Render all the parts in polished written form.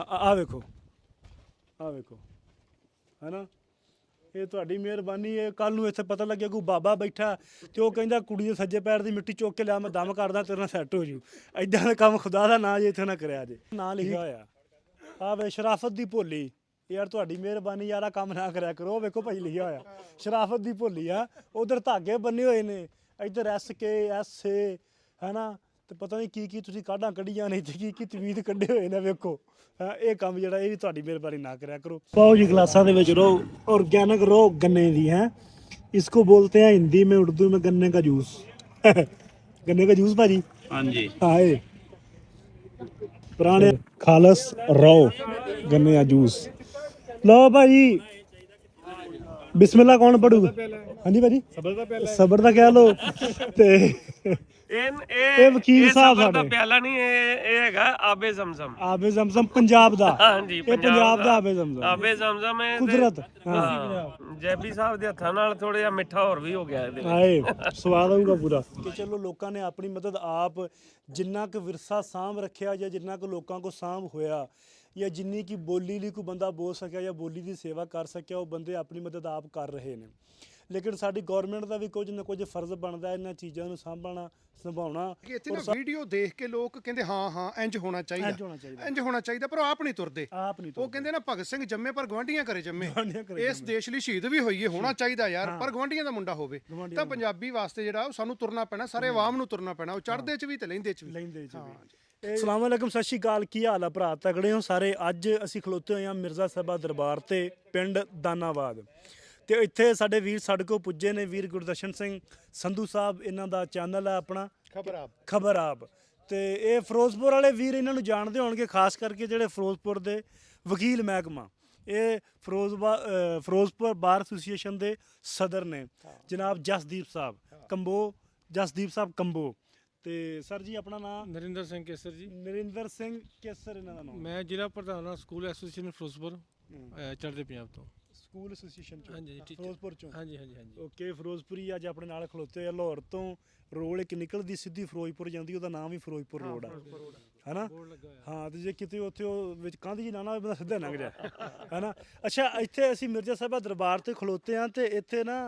ਆ ਵੇਖੋ, ਆ ਵੇਖੋ, ਹੈ ਨਾ। ਇਹ ਤੁਹਾਡੀ ਮਿਹਰਬਾਨੀ। ਇਹ ਕੱਲ ਨੂੰ ਇੱਥੇ ਪਤਾ ਲੱਗਿਆ ਕੋਈ ਬਾਬਾ ਬੈਠਾ ਤੇ ਉਹ ਕਹਿੰਦਾ ਕੁੜੀ ਦੇ ਸੱਜੇ ਪੈਰ ਦੀ ਮਿੱਟੀ ਚੁੱਕ ਕੇ ਲਿਆ, ਮੈਂ ਦਮ ਕਰਦਾ ਤੇਰੇ ਨਾਲ ਸੈੱਟ ਹੋ ਜੂ। ਐਦਾਂ ਦਾ ਕੰਮ ਖੁਦਾ ਦਾ ਨਾਂ ਜੇ ਇੱਥੇ ਨਾ ਕਰਿਆ ਜੇ। ਨਾਂ ਲਿਖਿਆ ਹੋਇਆ ਆ ਵੇ, ਸ਼ਰਾਫਤ ਦੀ ਭੋਲੀ। ਯਾਰ ਤੁਹਾਡੀ ਮਿਹਰਬਾਨੀ ਯਾਰ, ਆ ਕੰਮ ਨਾ ਕਰਿਆ ਕਰੋ। ਵੇਖੋ ਭਾਈ ਲਿਖਿਆ ਹੋਇਆ ਸ਼ਰਾਫਤ ਦੀ ਭੋਲੀ ਆ। ਉਧਰ ਧਾਗੇ ਬੰਨੇ ਹੋਏ ਨੇ, ਇੱਧਰ SKSA ਹੈ ਨਾ। ਤੇ ਪਤਾ ਨਹੀਂ ਕੀ ਤੁਸੀਂ ਕਾਢਾਂ ਕੱਢੀਆਂ ਨੇ ਤੇ ਕੀ ਤਵੀਤ ਕੱਢੇ ਹੋਏ ਨੇ। ਵੇਖੋ ਇਹ ਕੰਮ ਜਿਹੜਾ ਇਹ ਵੀ ਤੁਹਾਡੀ ਮਿਹਰਬਾਨੀ ਨਾ ਕਰਿਆ ਕਰੋ। ਪਾਓ ਜੀ ਗਲਾਸਾਂ ਦੇ ਵਿੱਚ ਰੋ ऑर्गेनिक रो गन्ने दी है। इसको बोलते हैं हिंदी में, उर्दू में गन्ने का जूस। गन्ने का जूस भाजी। हाँ जी। हाँ पुराने खालस रो गन्ने का जूस। लो भाजी बिस्मिल्लाह कौन पढ़ूगा? हाँ जी भाजी सबर का कह लो। ते ਇਹ ਵਕੀਲ ਸਾਹਿਬ ਦਾ ਸਾਡੇ ਪਿਆਲਾ ਨਹੀਂ, ਇਹ ਹੈਗਾ ਆਬੇ ਜ਼ਮਜ਼ਮ। ਆਬੇ ਜ਼ਮਜ਼ਮ ਪੰਜਾਬ ਦਾ। ਹਾਂਜੀ, ਇਹ ਪੰਜਾਬ ਦਾ ਆਬੇ ਜ਼ਮਜ਼ਮ। ਆਬੇ ਜ਼ਮਜ਼ਮ ਹੈ ਕੁਦਰਤ। ਹਾਂ, ਜੈਬੀ ਸਾਹਿਬ ਦੇ ਹੱਥਾਂ ਨਾਲ ਥੋੜਾ ਜਿਹਾ ਮਿੱਠਾ ਹੋਰ ਵੀ ਹੋ ਗਿਆ ਇਹਦੇ ਵਿੱਚ। ਆਏ ਸਵਾਦ ਆਊਗਾ ਪੂਰਾ। ਕਿ ਚਲੋ ਲੋਕਾਂ ਨੇ ਆਪਣੀ ਮਦਦ ਆਪ, ਜਿੰਨਾ ਕੁ ਵਿਰਸਾ ਸਾਂਭ ਰੱਖਿਆ ਜਾਂ ਜਿੰਨਾ ਕੁ ਲੋਕਾਂ ਕੋ ਸਾਂਭ ਹੋਇਆ, ਜਾਂ ਜਿੰਨੀ ਕੀ ਬੋਲੀ ਲਈ ਕੋਈ ਬੰਦਾ ਬੋਲ ਸਕਿਆ ਜਾਂ ਬੋਲੀ ਦੀ ਸੇਵਾ ਕਰ ਸਕਿਆ, ਉਹ ਬੰਦੇ ਆਪਣੀ ਮਦਦ ਆਪ ਕਰ ਰਹੇ ਨੇ। ਲੇਕਿਨ ਸਾਡੀ ਗੌਰਮੈਂਟ ਦਾ ਵੀ ਕੁਝ ਨਾ ਕੁਝ ਫਰਜ਼ ਬਣਦਾ ਇਹਨਾਂ ਚੀਜ਼ਾਂ ਨੂੰ ਸਾਂਭਣਾ ਸੰਭਾਉਣਾ। ਇੱਥੇ ਨਾ ਵੀਡੀਓ ਦੇਖ ਕੇ ਲੋਕ ਕਹਿੰਦੇ ਹਾਂ ਇੰਜ ਹੋਣਾ ਚਾਹੀਦਾ, ਇੰਜ ਹੋਣਾ ਚਾਹੀਦਾ, ਪਰ ਉਹ ਆਪ ਨਹੀਂ ਤੁਰਦੇ। ਉਹ ਕਹਿੰਦੇ ਨਾ ਭਗਤ ਸਿੰਘ ਜੰਮੇ ਪਰ ਗਵਾਂਢੀਆਂ ਘਰੇ ਜੰਮੇ। ਇਸ ਦੇਸ਼ ਲਈ ਸ਼ਹੀਦ ਵੀ ਹੋਈਏ, ਹੋਣਾ ਚਾਹੀਦਾ ਯਾਰ, ਪਰ ਗਵਾਂਢੀਆਂ ਦਾ ਮੁੰਡਾ ਹੋਵੇ। ਤਾਂ ਪੰਜਾਬੀ ਵਾਸਤੇ ਜਿਹੜਾ ਸਾਨੂੰ ਤੁਰਨਾ ਪੈਣਾ, ਸਾਰੇ ਆਵਾਮ ਨੂੰ ਤੁਰਨਾ ਪੈਣਾ, ਉਹ ਚੜ੍ਹਦੇ 'ਚ ਵੀ ਤੇ ਲਹਿੰਦੇ 'ਚ ਵੀ। ਅਸਲਾਮ ਵਾਲੇਕੁਮ, ਸਤਿ ਸ਼੍ਰੀ ਅਕਾਲ। ਕੀ ਹਾਲ ਆ ਭਰਾ? ਤਗੜੇ ਹੋ ਸਾਰੇ? ਅੱਜ ਅਸੀਂ ਖਲੋਤੇ ਹੋਏ ਹਾਂ ਮਿਰਜ਼ਾ ਸਾਹਿਬਾ ਦਰਬਾਰ ਤੇ ਪਿੰਡ ਦਾਨਾਬਾਦ। ਤੇ ਇੱਥੇ ਸਾਡੇ ਵੀਰ ਸਾਡੇ ਕੋਲ ਪੁੱਜੇ ਨੇ, ਵੀਰ ਗੁਰਦਰਸ਼ਨ ਸਿੰਘ ਸੰਧੂ ਸਾਹਿਬ। ਇਹਨਾਂ ਦਾ ਚੈਨਲ ਹੈ ਆਪਣਾ ਖਬਰ ਆਪ। ਤੇ ਇਹ ਫਿਰੋਜ਼ਪੁਰ ਵਾਲੇ ਵੀਰ ਇਹਨਾਂ ਨੂੰ ਜਾਣਦੇ ਹੋਣਗੇ, ਖਾਸ ਕਰਕੇ ਜਿਹੜੇ ਫਿਰੋਜ਼ਪੁਰ ਦੇ ਵਕੀਲ ਮਹਿਕਮਾ। ਇਹ ਫਿਰੋਜ਼ਪੁਰ ਬਾਰ ਐਸੋਸੀਏਸ਼ਨ ਦੇ ਸਦਰ ਨੇ ਜਨਾਬ ਜਸਦੀਪ ਸਾਹਿਬ ਕੰਬੋ। ਜਸਦੀਪ ਸਾਹਿਬ ਕੰਬੋ। ਤੇ ਸਰ ਜੀ ਆਪਣਾ ਨਾਮ? ਨਰਿੰਦਰ ਸਿੰਘ ਕੇਸਰ ਜੀ। ਨਰਿੰਦਰ ਸਿੰਘ ਕੇਸਰ ਇਹਨਾਂ ਦਾ ਨਾਮ। ਮੈਂ ਜ਼ਿਲ੍ਹਾ ਪ੍ਰਧਾਨ ਹਾਂ ਸਕੂਲ ਐਸੋਸੀਏਸ਼ਨ ਫਿਰੋਜ਼ਪੁਰ, ਚੜ੍ਹਦੇ ਪੰਜਾਬ ਤੋਂ। ਸਕੂਲ ਐਸੋਸੀਏਸ਼ਨ ਚੋਂ? ਹਾਂਜੀ, ਫਿਰੋਜ਼ਪੁਰ ਚੋਂ। ਹਾਂਜੀ। ਓਕੇ, ਫਿਰੋਜ਼ਪੁਰੀ ਅੱਜ ਆਪਣੇ ਨਾਲ ਖਲੋਤੇ ਆ। ਲਾਹੌਰ ਤੋਂ ਰੋਡ ਇੱਕ ਨਿਕਲਦੀ ਸਿੱਧੀ ਫਿਰੋਜ਼ਪੁਰ ਜਾਂਦੀ, ਉਹਦਾ ਨਾਮ ਵੀ ਫਿਰੋਜ਼ਪੁਰ ਰੋਡ ਆ, ਹੈਨਾ। ਹਾਂ, ਤੇ ਜੇ ਕਿਤੇ ਉੱਥੇ ਉਹ ਵਿੱਚ ਕੰਧ ਜੀ ਨਾ ਹੋਵੇ, ਬੰਦਾ ਸਿੱਧਾ ਲੰਘ ਜਾ, ਹੈਨਾ। ਅੱਛਾ, ਇੱਥੇ ਅਸੀਂ ਮਿਰਜ਼ਾ ਸਾਹਿਬਾ ਦਰਬਾਰ ਤੇ ਖਲੋਤੇ ਆ ਤੇ ਇੱਥੇ ਨਾ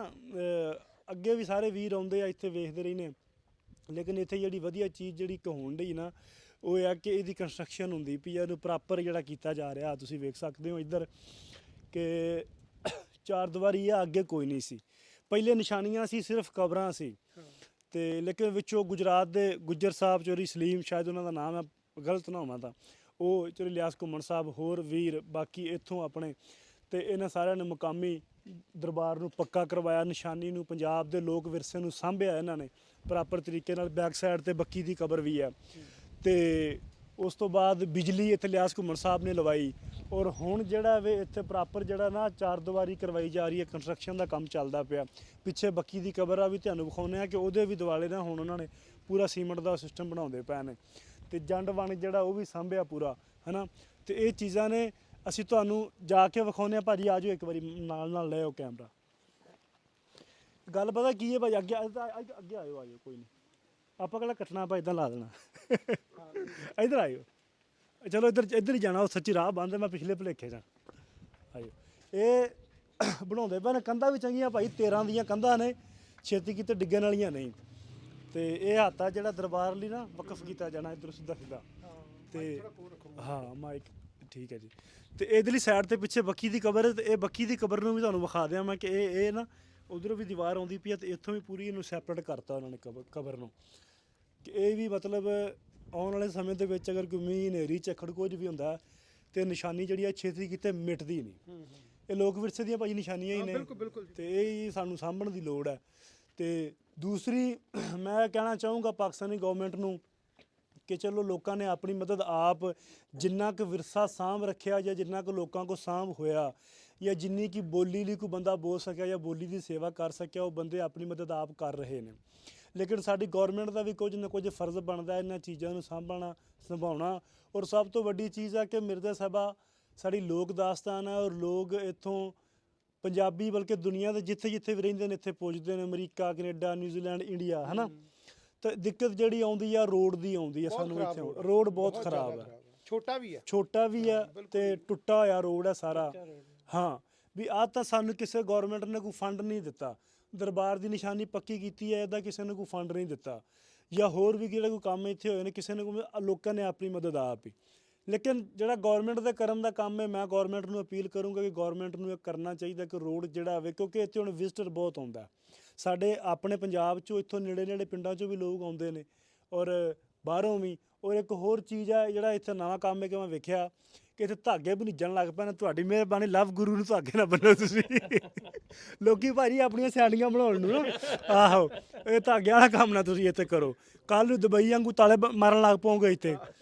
ਅੱਗੇ ਵੀ ਸਾਰੇ ਵੀਰ ਆਉਂਦੇ ਆ, ਇੱਥੇ ਵੇਖਦੇ ਰਹਿੰਦੇ। ਲੇਕਿਨ ਇੱਥੇ ਜਿਹੜੀ ਵਧੀਆ ਚੀਜ਼ ਜਿਹੜੀ ਹੋਣ ਡਈ ਨਾ, ਉਹ ਇਹ ਆ ਕਿ ਇਹਦੀ ਕੰਸਟਰਕਸ਼ਨ ਹੁੰਦੀ ਪਈ ਆ, ਇਹਨੂੰ ਪ੍ਰੋਪਰ ਜਿਹੜਾ ਕੀਤਾ ਜਾ ਰਿਹਾ। ਤੁਸੀਂ ਵੇਖ ਸਕਦੇ ਹੋ ਇੱਧਰ ਕਿ ਚਾਰ ਦੀਵਾਰੀ ਆ, ਅੱਗੇ ਕੋਈ ਨਹੀਂ ਸੀ। ਪਹਿਲੇ ਨਿਸ਼ਾਨੀਆਂ ਸੀ, ਸਿਰਫ ਕਬਰਾਂ ਸੀ। ਤੇ ਲੇਕਿਨ ਵਿੱਚੋਂ ਗੁਜਰਾਤ ਦੇ ਗੁੱਜਰ ਸਾਹਿਬ ਚੌਧਰੀ ਸਲੀਮ, ਸ਼ਾਇਦ ਉਹਨਾਂ ਦਾ ਨਾਮ ਹੈ, ਗਲਤ ਨਾ ਹੋਵਾਂ ਤਾਂ, ਉਹ ਚੌਧਰੀ ਲਿਆਸ ਘੁੰਮਣ ਸਾਹਿਬ, ਹੋਰ ਵੀਰ ਬਾਕੀ ਇੱਥੋਂ ਆਪਣੇ। ਤੇ ਇਹਨਾਂ ਸਾਰਿਆਂ ਨੇ ਮੁਕਾਮੀ ਦਰਬਾਰ ਨੂੰ ਪੱਕਾ ਕਰਵਾਇਆ, ਨਿਸ਼ਾਨੀ ਨੂੰ, ਪੰਜਾਬ ਦੇ ਲੋਕ ਵਿਰਸੇ ਨੂੰ ਸਾਂਭਿਆ ਇਹਨਾਂ ਨੇ ਪ੍ਰੋਪਰ ਤਰੀਕੇ ਨਾਲ। ਬੈਕ ਸਾਈਡ ਤੇ ਬੱਕੀ ਦੀ ਕਬਰ ਵੀ ਹੈ। ਤੇ ਉਸ ਤੋਂ ਬਾਅਦ ਬਿਜਲੀ ਇੱਥੇ ਲਿਆਸ ਘੁੰਮਣ ਸਾਹਿਬ ਨੇ ਲਵਾਈ। ਔਰ ਹੁਣ ਜਿਹੜਾ ਵੇ ਇੱਥੇ ਪ੍ਰੋਪਰ ਜਿਹੜਾ ਨਾ ਚਾਰ ਦੀਵਾਰੀ ਕਰਵਾਈ ਜਾ ਰਹੀ ਹੈ, ਕੰਸਟਰਕਸ਼ਨ ਦਾ ਕੰਮ ਚੱਲਦਾ ਪਿਆ। ਪਿੱਛੇ ਬੱਕੀ ਦੀ ਕਬਰ ਆ ਵੀ ਤੁਹਾਨੂੰ ਵਿਖਾਉਂਦੇ ਆ ਕਿ ਉਹਦੇ ਵੀ ਦਿਵਾਲੇ ਨਾ ਹੁਣ ਉਹਨਾਂ ਨੇ ਪੂਰਾ ਸੀਮੈਂਟ ਦਾ ਸਿਸਟਮ ਬਣਾਉਂਦੇ ਪਏ ਨੇ। ਤੇ ਜੰਡ ਵਣ ਜਿਹੜਾ ਉਹ ਵੀ ਸਾਂਭਿਆ ਪੂਰਾ, ਹੈ ਨਾ। ਤੇ ਇਹ ਚੀਜ਼ਾਂ ਨੇ, ਅਸੀਂ ਤੁਹਾਨੂੰ ਜਾ ਕੇ ਵਿਖਾਉਂਦੇ ਹਾਂ। ਭਾਜੀ ਆ ਜਾਓ ਇੱਕ ਵਾਰੀ, ਨਾਲ ਲੈ ਆਓ ਕੈਮਰਾ। ਗੱਲ ਪਤਾ ਕੀ ਹੈ ਭਾਜੀ, ਅੱਗੇ ਆਇਓ ਕੋਈ ਨਹੀਂ, ਆਪਾਂ ਕਿਹੜਾ ਕੱਟਣਾ, ਆਪਾਂ ਇੱਦਾਂ ਲਾ ਦੇਣਾ। ਇੱਧਰ ਆਇਓ, ਚਲੋ ਇੱਧਰ ਹੀ ਜਾਣਾ, ਉਹ ਸੱਚੀ ਰਾਹ ਬੰਦ, ਮੈਂ ਪਿਛਲੇ ਭੁਲੇਖੇ ਜਾ। ਆਇਓ, ਇਹ ਬਣਾਉਂਦੇ ਪਏ ਨੇ ਕੰਧਾਂ ਵੀ ਚੰਗੀਆਂ ਭਾਈ, 13 ਦੀਆਂ ਕੰਧਾਂ ਨੇ, ਛੇਤੀ ਕਿਤੇ ਡਿੱਗਣ ਵਾਲੀਆਂ ਨਹੀਂ। ਤੇ ਇਹ ਹਾਤਾ ਜਿਹੜਾ ਦਰਬਾਰ ਲਈ ਨਾ ਵਕਫ ਕੀਤਾ ਜਾਣਾ, ਇੱਧਰ ਸਿੱਧਾ। ਤੇ ਹਾਂ ਮਾਈਕ ਠੀਕ ਹੈ ਜੀ। ਤੇ ਇਹਦੇ ਲਈ ਸਾਈਡ ਤੇ ਪਿੱਛੇ ਬੱਕੀ ਦੀ ਕਬਰ ਹੈ। ਤੇ ਇਹ ਬੱਕੀ ਦੀ ਕਬਰ ਨੂੰ ਵੀ ਤੁਹਾਨੂੰ ਵਿਖਾ ਦਿਆਂ ਮੈਂ ਕਿ ਇਹ ਨਾ ਉਧਰੋਂ ਵੀ ਦੀਵਾਰ ਆਉਂਦੀ ਪਈ ਹੈ ਤੇ ਇੱਥੋਂ ਵੀ ਪੂਰੀ ਇਹਨੂੰ ਸੈਪਰੇਟ ਕਰਤਾ ਉਹਨਾਂ ਨੇ ਕਬਰ ਨੂੰ। ਕਿ ਇਹ ਵੀ ਮਤਲਬ ਆਉਣ ਵਾਲੇ ਸਮੇਂ ਦੇ ਵਿੱਚ ਅਗਰ ਕੋਈ ਮੀਂਹ ਹਨੇਰੀ ਝੱਖੜ ਕੁਝ ਵੀ ਹੁੰਦਾ ਤੇ ਨਿਸ਼ਾਨੀ ਜਿਹੜੀ ਆ ਛੇਤੀ ਕਿਤੇ ਮਿਟਦੀ ਨਹੀਂ। ਇਹ ਲੋਕ ਵਿਰਸੇ ਦੀਆਂ ਭਾਜੀ ਨਿਸ਼ਾਨੀਆਂ ਹੀ ਨੇ, ਤੇ ਇਹ ਹੀ ਸਾਨੂੰ ਸਾਂਭਣ ਦੀ ਲੋੜ ਹੈ। ਤੇ ਦੂਸਰੀ ਮੈਂ ਕਹਿਣਾ ਚਾਹੂੰਗਾ ਪਾਕਿਸਤਾਨੀ ਗੌਰਮੈਂਟ ਨੂੰ ਕਿ ਚਲੋ ਲੋਕਾਂ ਨੇ ਆਪਣੀ ਮਦਦ ਆਪ, ਜਿੰਨਾ ਕੁ ਵਿਰਸਾ ਸਾਂਭ ਰੱਖਿਆ ਜਾਂ ਜਿੰਨਾ ਕੁ ਲੋਕਾਂ ਕੋ ਸਾਂਭ ਹੋਇਆ, ਜਾਂ ਜਿੰਨੀ ਕੀ ਬੋਲੀ ਲਈ ਕੋਈ ਬੰਦਾ ਬੋਲ ਸਕਿਆ ਜਾਂ ਬੋਲੀ ਦੀ ਸੇਵਾ ਕਰ ਸਕਿਆ, ਉਹ ਬੰਦੇ ਆਪਣੀ ਮਦਦ ਆਪ ਕਰ ਰਹੇ ਨੇ। ਲੇਕਿਨ ਸਾਡੀ ਗੌਰਮੈਂਟ ਦਾ ਵੀ ਕੁਝ ਨਾ ਕੁਝ ਫਰਜ਼ ਬਣਦਾ ਇਹਨਾਂ ਚੀਜ਼ਾਂ ਨੂੰ ਸਾਂਭਣਾ ਸੰਭਾਉਣਾ। ਔਰ ਸਭ ਤੋਂ ਵੱਡੀ ਚੀਜ਼ ਹੈ ਕਿ ਮਿਰਜ਼ਾ ਸਾਹਿਬਾ ਸਾਡੀ ਲੋਕ ਦਾਸਤਾਨ ਹੈ। ਔਰ ਲੋਕ ਇੱਥੋਂ ਪੰਜਾਬੀ ਬਲਕਿ ਦੁਨੀਆ ਦੇ ਜਿੱਥੇ ਜਿੱਥੇ ਵੀ ਰਹਿੰਦੇ ਨੇ ਇੱਥੇ ਪੁੱਜਦੇ ਨੇ, ਅਮਰੀਕਾ, ਕੈਨੇਡਾ, ਨਿਊਜ਼ੀਲੈਂਡ, ਇੰਡੀਆ, ਹੈ ਨਾ। ਤਾਂ ਦਿੱਕਤ ਜਿਹੜੀ ਆਉਂਦੀ ਆ ਰੋਡ ਦੀ ਆਉਂਦੀ ਆ ਸਾਨੂੰ ਇੱਥੇ। ਰੋਡ ਬਹੁਤ ਖਰਾਬ ਹੈ, ਛੋਟਾ ਵੀ ਆ ਛੋਟਾ ਵੀ ਆ ਤੇ ਟੁੱਟਾ ਹੋਇਆ ਰੋਡ ਆ ਸਾਰਾ। ਹਾਂ ਵੀ ਆ ਤਾਂ ਸਾਨੂੰ ਕਿਸੇ ਗਵਰਨਮੈਂਟ ਨੇ ਕੋਈ ਫੰਡ ਨਹੀਂ ਦਿੱਤਾ। ਦਰਬਾਰ ਦੀ ਨਿਸ਼ਾਨੀ ਪੱਕੀ ਕੀਤੀ ਹੈ, ਇਹਦਾ ਕਿਸੇ ਨੇ ਕੋਈ ਫੰਡ ਨਹੀਂ ਦਿੱਤਾ, ਜਾਂ ਹੋਰ ਵੀ ਜਿਹੜੇ ਕੋਈ ਕੰਮ ਇੱਥੇ ਹੋਏ ਨੇ ਕਿਸੇ ਨੇ ਕੋਈ, ਲੋਕਾਂ ਨੇ ਆਪਣੀ ਮਦਦ ਆਪ ਹੀ। ਲੇਕਿਨ ਜਿਹੜਾ ਗਵਰਨਮੈਂਟ ਦੇ ਕਰਨ ਦਾ ਕੰਮ ਹੈ, ਮੈਂ ਗਵਰਨਮੈਂਟ ਨੂੰ ਅਪੀਲ ਕਰੂੰਗਾ ਕਿ ਗਵਰਨਮੈਂਟ ਨੂੰ ਇਹ ਕਰਨਾ ਚਾਹੀਦਾ ਕਿ ਰੋਡ ਜਿਹੜਾ ਆਵੇ, ਕਿਉਂਕਿ ਇੱਥੇ ਹੁਣ ਵਿਜ਼ਟਰ ਬਹੁਤ ਆਉਂਦਾ ਸਾਡੇ ਆਪਣੇ ਪੰਜਾਬ 'ਚੋਂ, ਇੱਥੋਂ ਨੇੜੇ ਨੇੜੇ ਪਿੰਡਾਂ 'ਚੋਂ ਵੀ ਲੋਕ ਆਉਂਦੇ ਨੇ ਔਰ ਬਾਹਰੋਂ ਵੀ। ਔਰ ਇੱਕ ਹੋਰ ਚੀਜ਼ ਆ ਜਿਹੜਾ ਇੱਥੇ ਨਵਾਂ ਕੰਮ ਹੈ ਕਿ ਮੈਂ ਵੇਖਿਆ ਕਿ ਇੱਥੇ ਧਾਗੇ ਬੁਣੀਜਣ ਲੱਗ ਪੈਣ। ਤੁਹਾਡੀ ਮਿਹਰਬਾਨੀ, ਲਵ ਗੁਰੂ ਨੂੰ ਧਾਗੇ ਨਾ ਬੰਨੋ ਤੁਸੀਂ। ਲੋਕੀ ਭਾਜੀ ਆਪਣੀਆਂ ਸਿਆਣੀਆਂ ਬਣਾਉਣ ਨੂੰ ਨਾ, ਆਹੋ ਇਹ ਧਾਗਿਆਂ ਵਾਲਾ ਕੰਮ ਨਾ ਤੁਸੀਂ ਇੱਥੇ ਕਰੋ, ਕੱਲ੍ਹ ਨੂੰ ਦੁਬਈ ਵਾਂਗੂ ਤਾਲੇ ਮਾਰਨ ਲੱਗ ਪਓਗੇ ਇੱਥੇ।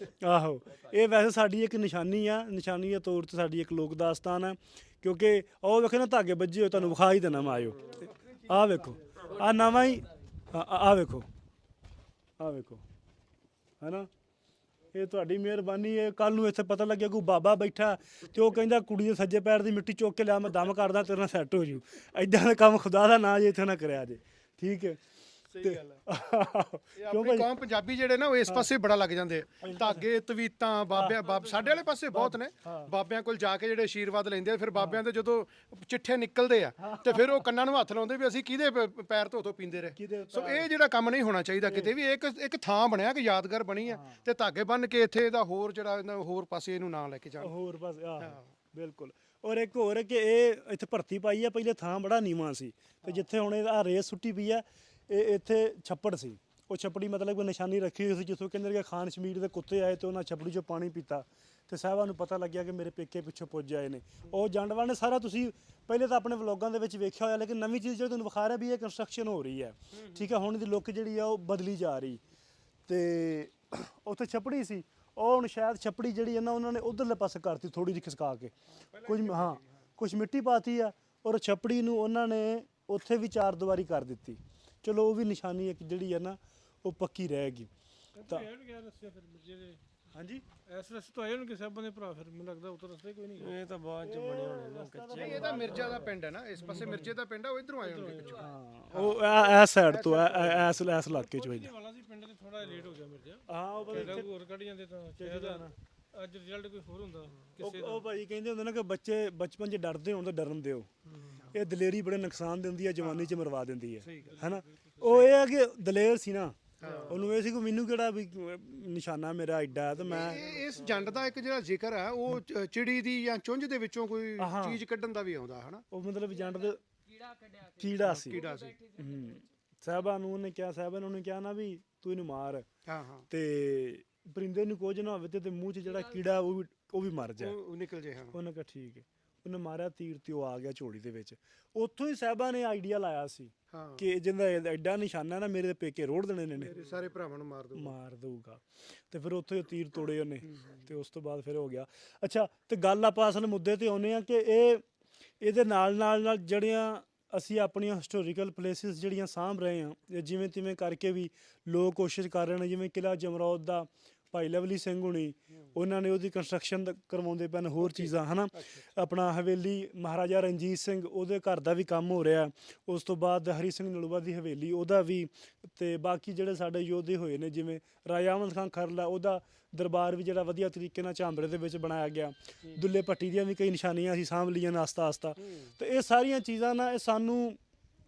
ਆਹੋ ਇਹ ਵੈਸੇ ਸਾਡੀ ਇੱਕ ਨਿਸ਼ਾਨੀ ਆ, ਨਿਸ਼ਾਨੀ ਦੇ ਤੌਰ 'ਤੇ ਸਾਡੀ ਇੱਕ ਲੋਕ ਦਾਸਤਾਨ ਆ। ਕਿਉਂਕਿ ਉਹ ਵੇਖੋ ਨਾ ਧਾਗੇ ਵੱਜੇ ਹੋਏ, ਤੁਹਾਨੂੰ ਵਿਖਾ ਹੀ ਦੇਣਾ ਮੈਂ, ਆਇਓ ਆਹ ਵੇਖੋ ਆਹ ਨਵਾਂ ਹੀ, ਆਹ ਵੇਖੋ ਆਹ ਵੇਖੋ ਹੈ ਨਾ। ਇਹ ਤੁਹਾਡੀ ਮਿਹਰਬਾਨੀ ਹੈ। ਕੱਲ੍ਹ ਨੂੰ ਇੱਥੇ ਪਤਾ ਲੱਗਿਆ ਕੋਈ ਬਾਬਾ ਬੈਠਾ ਤੇ ਉਹ ਕਹਿੰਦਾ ਕੁੜੀ ਦੇ ਸੱਜੇ ਪੈਰ ਦੀ ਮਿੱਟੀ ਚੁੱਕ ਕੇ ਲਿਆ, ਮੈਂ ਦਮ ਕਰਦਾ ਤੇਰੇ ਨਾਲ ਸੈੱਟ ਹੋ ਜੂ। ਐਦਾਂ ਦਾ ਕੰਮ ਖੁਦਾ ਦਾ ਨਾਂ ਜੇ ਇੱਥੇ ਨਾ ਕਰਿਆ ਜੇ, ਠੀਕ ਹੈ। ਸਹੀ ਗੱਲ ਹੈ। ਆਪਣੀ ਕੌਮ ਪੰਜਾਬੀ ਜਿਹੜੇ ਨਾ ਉਹ ਇਸ ਪਾਸੇ ਬੜਾ ਲੱਗ ਜਾਂਦੇ ਆ, ਧਾਗੇ ਤਵੀਤਾਂ ਬਾਬਿਆਂ ਸਾਡੇ ਵਾਲੇ ਪਾਸੇ ਬਹੁਤ ਨੇ। ਬਾਬਿਆਂ ਕੋਲ ਜਾ ਕੇ ਜਿਹੜੇ ਆਸ਼ੀਰਵਾਦ ਲੈਂਦੇ ਆ, ਫਿਰ ਬਾਬਿਆਂ ਦੇ ਜਦੋਂ ਚਿੱਠੇ ਨਿਕਲਦੇ ਆ ਤੇ ਫਿਰ ਉਹ ਕੰਨਾਂ ਨੂੰ ਹੱਥ ਲਾਉਂਦੇ ਵੀ ਅਸੀਂ ਕਿਹਦੇ ਪੈਰ ਧੋ ਪੀਂਦੇ ਰਹੇ। ਸੋ ਇਹ ਜਿਹੜਾ ਕੰਮ ਨਹੀਂ ਹੋਣਾ ਚਾਹੀਦਾ ਕਿਤੇ ਵੀ। ਇੱਕ ਥਾਂ ਬਣਿਆ ਕਿ ਯਾਦਗਾਰ ਬਣੀ ਆ ਤੇ ਧਾਗੇ ਬੰਨ ਕੇ ਇੱਥੇ ਇਹਦਾ ਹੋਰ ਜਿਹੜਾ ਹੋਰ ਪਾਸੇ ਇਹਨੂੰ ਨਾਂ ਲੈ ਕੇ ਜਾਣ, ਹੋਰ ਪਾਸੇ। ਆਹ ਬਿਲਕੁਲ। ਔਰ ਇੱਕ ਹੋਰ ਹੈ ਕਿ ਇਹ ਇੱਥੇ ਭਰਤੀ ਪਾਈ ਆ, ਪਹਿਲੇ ਥਾਂ ਬੜਾ ਨੀਵਾਂ ਸੀ ਤੇ ਜਿੱਥੇ ਹੁਣ ਇਹ ਰੇਸ ਸੁੱਟੀ ਪਈ ਆ, ਇਹ ਇੱਥੇ ਛੱਪੜ ਸੀ। ਉਹ ਛੱਪੜੀ ਮਤਲਬ ਕੋਈ ਨਿਸ਼ਾਨੀ ਰੱਖੀ ਹੋਈ ਸੀ, ਜਿੱਥੋਂ ਕਹਿੰਦੇ ਕਿ ਖਾਨ ਸ਼ਮੀਰ ਦੇ ਕੁੱਤੇ ਆਏ ਤੇ ਉਹਨਾਂ ਛੱਪੜੀ 'ਚੋਂ ਪਾਣੀ ਪੀਤਾ ਤੇ ਸਾਹਿਬਾਂ ਨੂੰ ਪਤਾ ਲੱਗਿਆ ਕਿ ਮੇਰੇ ਪੇਕੇ ਪਿੱਛੋਂ ਪੁੱਜ ਆਏ ਨੇ। ਉਹ ਜੰਡਵਾਲ ਨੇ ਸਾਰਾ ਤੁਸੀਂ ਪਹਿਲੇ ਤਾਂ ਆਪਣੇ ਵਲੋਗਾਂ ਦੇ ਵਿੱਚ ਵੇਖਿਆ ਹੋਇਆ, ਲੇਕਿਨ ਨਵੀਂ ਚੀਜ਼ ਜਿਹੜੀ ਤੁਹਾਨੂੰ ਵਿਖਾ ਰਿਹਾ ਵੀ ਇਹ ਕੰਸਟਰਕਸ਼ਨ ਹੋ ਰਹੀ ਹੈ, ਠੀਕ ਹੈ। ਹੁਣ ਦੀ ਲੁੱਕ ਜਿਹੜੀ ਆ ਉਹ ਬਦਲੀ ਜਾ ਰਹੀ ਤੇ ਉੱਥੇ ਛੱਪੜੀ ਸੀ, ਉਹ ਹੁਣ ਸ਼ਾਇਦ ਛੱਪੜੀ ਜਿਹੜੀ ਹੈ ਨਾ ਉਹਨਾਂ ਨੇ ਉਧਰਲੇ ਪਾਸੇ ਕਰਤੀ ਥੋੜੀ ਜਿਹੀ ਖਿਸਕਾ ਕੇ, ਕੁਝ ਮਿੱਟੀ ਪਾਤੀ ਆ ਔਰ ਛੱਪੜੀ ਨੂੰ ਉਹਨਾਂ ਨੇ ਉੱਥੇ ਵੀ ਚਾਰ ਦੀਵਾਰੀ ਕਰ ਦਿੱਤੀ। ਚਲੋ ਉਹ ਵੀ ਨਿਸ਼ਾਨੀ ਇੱਕ ਜਿਹੜੀ ਹੈ ਨਾ ਉਹ ਪੱਕੀ ਰਹੇਗੀ। ਤਾਂ ਹਾਂਜੀ ਇਸ ਰਸਤੇ ਤੋਂ ਆਏ ਹੋਣਗੇ ਸਾਹਿਬਾਂ ਦੇ ਭਰਾ, ਫਿਰ ਮੈਨੂੰ ਲੱਗਦਾ ਉੱਤਰ ਰਸਤੇ ਕੋਈ ਨਹੀਂ। ਇਹ ਤਾਂ ਬਾਅਦ ਚ ਬਣੇ ਹੋਣੇ ਨਾ ਕੱਚੇ। ਇਹ ਤਾਂ ਮਿਰਜ਼ਾ ਦਾ ਪਿੰਡ ਹੈ ਨਾ, ਇਸ ਪਾਸੇ ਮਿਰਜ਼ੇ ਦਾ ਪਿੰਡ ਆ, ਉਹ ਇਧਰੋਂ ਆਏ ਹੋਣਗੇ ਪਿੱਛੋਂ। ਉਹ ਇਸ ਸਾਈਡ ਤੋਂ ਇਸ ਇਲਾਕੇ 'ਚ ਹੋਈ ਵਾਲਾ ਸੀ ਪਿੰਡ ਤੇ ਥੋੜਾ ਲੇਟ ਹੋ ਗਿਆ ਮਿਰਜ਼ਾ। ਹਾਂ ਉਹ ਪਹਿਲਾਂ ਹੋਰ ਕੱਢ ਜਾਂਦੇ ਤਾਂ ਅੱਜ ਰਿਜ਼ਲਟ ਕੋਈ ਹੋਰ ਹੁੰਦਾ ਕਿਸੇ ਉਹ ਭਾਈ ਕਹਿੰਦੇ ਹੁੰਦੇ ਨਾ ਕਿ ਬੱਚੇ ਬਚਪਨ 'ਚ ਡਰਦੇ ਹੋਣ ਤਾਂ ਡਰਨ ਦਿਓ। ਇਹ ਦਲੇਰੀ ਬੜੇ ਨੁਕਸਾਨ ਦਿੰਦੀ ਹੈ, ਜਵਾਨੀ 'ਚ ਮਰਵਾ ਦਿੰਦੀ ਹੈ, ਹੈਨਾ। ਉਹ ਇਹ ਹੈ ਕਿ ਦਲੇਰ ਸੀ ਨਾ, ਉਹਨੂੰ ਇਹ ਸੀ ਕਿ ਮੈਨੂੰ ਕਿਹੜਾ ਵੀ ਨਿਸ਼ਾਨਾ ਮੇਰਾ ਐਡਾ ਤੇ ਮੈਂ। ਇਸ ਜੰਡ ਦਾ ਇੱਕ ਜਿਹੜਾ ਜ਼ਿਕਰ ਹੈ ਉਹ ਚਿੜੀ ਦੀ ਜਾਂ ਚੁੰਝ ਦੇ ਵਿੱਚੋਂ ਕੋਈ ਚੀਜ਼ ਕੱਢਣ ਦਾ ਵੀ ਆਉਂਦਾ ਹਨਾ। ਉਹ ਮਤਲਬ ਜੰਡ ਦੇ ਕੀੜਾ ਸੀ। ਸਾਹਿਬਾਂ ਨੂੰ ਉਹਨੇ ਕਿਹਾ, ਸਾਹਿਬਾਂ ਨੇ ਉਹਨੇ ਕਿਹਾ ਨਾ ਵੀ ਤੂੰ ਇਹਨੂੰ ਮਾਰ, ਤੇ ਪਰਿੰਦੇ ਨੂੰ ਕੁਝ ਨਾ ਹੋਵੇ ਤੇ ਮੂੰਹ 'ਚ ਜਿਹੜਾ ਕੀੜਾ ਉਹ ਵੀ ਮਰ ਜਾਏ, ਉਹ ਨਿਕਲ ਜਾਏ। ਉਹਨੇ ਕਿਹਾ ਠੀਕ ਹੈ। ਉਹਨੇ ਮਾਰਿਆ ਤੀਰ ਤੇ ਉਹ ਆ ਗਿਆ ਝੋਲੀ ਦੇ ਵਿੱਚ। ਉੱਥੋਂ ਹੀ ਸਾਹਿਬਾਂ ਨੇ ਆਈਡੀਆ ਲਾਇਆ ਸੀ ਕਿ ਜਿਹਦਾ ਐਡਾ ਨਿਸ਼ਾਨਾ ਨਾ ਮੇਰੇ ਪੇਕੇ ਰੋੜ ਦੇਣੇ ਨੇ, ਮੇਰੇ ਸਾਰੇ ਭਰਾਵਾਂ ਨੂੰ ਮਾਰ ਦਊਗਾ। ਤੇ ਫਿਰ ਉੱਥੋਂ ਹੀ ਤੀਰ ਤੋੜੇ ਉਹਨੇ ਤੇ ਉਸ ਤੋਂ ਬਾਅਦ ਫਿਰ ਹੋ ਗਿਆ। ਅੱਛਾ, ਤੇ ਗੱਲ ਆਪਾਂ ਅਸਲ ਮੁੱਦੇ ਤੇ ਆਉਂਦੇ ਆ ਕਿ ਇਹਦੇ ਨਾਲ ਜਿਹੜੀਆਂ ਅਸੀਂ ਆਪਣੀਆਂ ਹਿਸਟੋਰੀਕਲ ਪਲੇਸਿਸ ਜਿਹੜੀਆਂ ਸਾਂਭ ਰਹੇ ਹਾਂ, ਜਿਵੇਂ ਤਿਵੇਂ ਕਰਕੇ ਵੀ ਲੋਕ ਕੋਸ਼ਿਸ਼ ਕਰ ਰਹੇ ਨੇ। ਜਿਵੇਂ ਕਿਲ੍ਹਾ ਜਮਰੌਦ ਦਾ ਭਾਈ ਲਵਲੀ ਸਿੰਘ ਹੁਣੀ, ਉਹਨਾਂ ਨੇ ਉਹਦੀ ਕੰਸਟਰਕਸ਼ਨ ਕਰਵਾਉਂਦੇ ਪੈਣ, ਹੋਰ ਚੀਜ਼ਾਂ ਹੈ ਨਾ। ਆਪਣਾ ਹਵੇਲੀ ਮਹਾਰਾਜਾ ਰਣਜੀਤ ਸਿੰਘ, ਉਹਦੇ ਘਰ ਦਾ ਵੀ ਕੰਮ ਹੋ ਰਿਹਾ। ਉਸ ਤੋਂ ਬਾਅਦ ਹਰੀ ਸਿੰਘ ਨਲੂਆ ਦੀ ਹਵੇਲੀ, ਉਹਦਾ ਵੀ। ਤੇ ਬਾਕੀ ਜਿਹੜੇ ਸਾਡੇ ਯੋਧੇ ਹੋਏ ਨੇ, ਜਿਵੇਂ ਰਾਜਾ ਅਮਨ ਖਾਨ ਖਰਲਾ, ਉਹਦਾ ਦਰਬਾਰ ਵੀ ਜਿਹੜਾ ਵਧੀਆ ਤਰੀਕੇ ਨਾਲ ਝਾਂਬੜੇ ਦੇ ਵਿੱਚ ਬਣਾਇਆ ਗਿਆ। ਦੁੱਲੇ ਭੱਟੀ ਦੀਆਂ ਵੀ ਕਈ ਨਿਸ਼ਾਨੀਆਂ ਅਸੀਂ ਸਾਂਭ ਲਈਆਂ ਨੇ ਆਸਤਾ। ਤੇ ਇਹ ਸਾਰੀਆਂ ਚੀਜ਼ਾਂ ਨਾ, ਇਹ ਸਾਨੂੰ